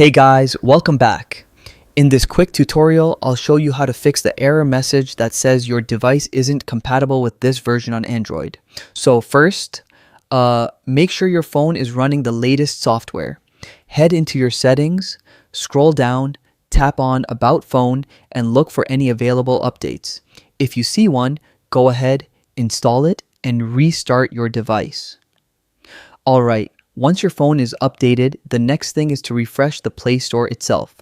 Hey guys, welcome back. In this quick tutorial, I'll show you how to fix the error message that says your device isn't compatible with this version on Android. So first, make sure your phone is running the latest software. Head into your settings, scroll down, tap on About Phone, and look for any available updates. If you see one, go ahead, install it, and restart your device. Alright, once your phone is updated, the next thing is to refresh the Play Store itself.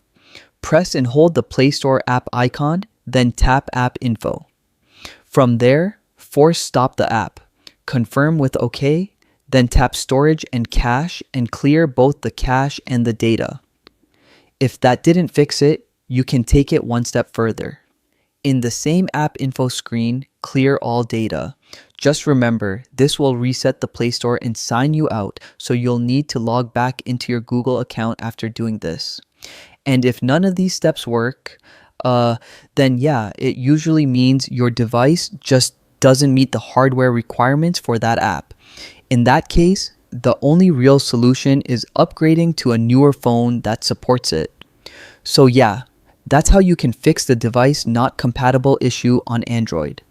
Press and hold the Play Store app icon, then tap App Info. From there, force stop the app. Confirm with OK, then tap Storage and Cache and clear both the cache and the data. If that didn't fix it, you can take it one step further. In the same App Info screen, clear all data. Just remember, this will reset the Play Store and sign you out, so you'll need to log back into your Google account after doing this. And if none of these steps work, then yeah, it usually means your device just doesn't meet the hardware requirements for that app. In that case, the only real solution is upgrading to a newer phone that supports it. So yeah, that's how you can fix the device not compatible issue on Android.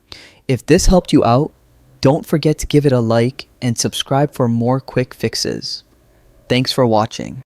If this helped you out, don't forget to give it a like and subscribe for more quick fixes. Thanks for watching.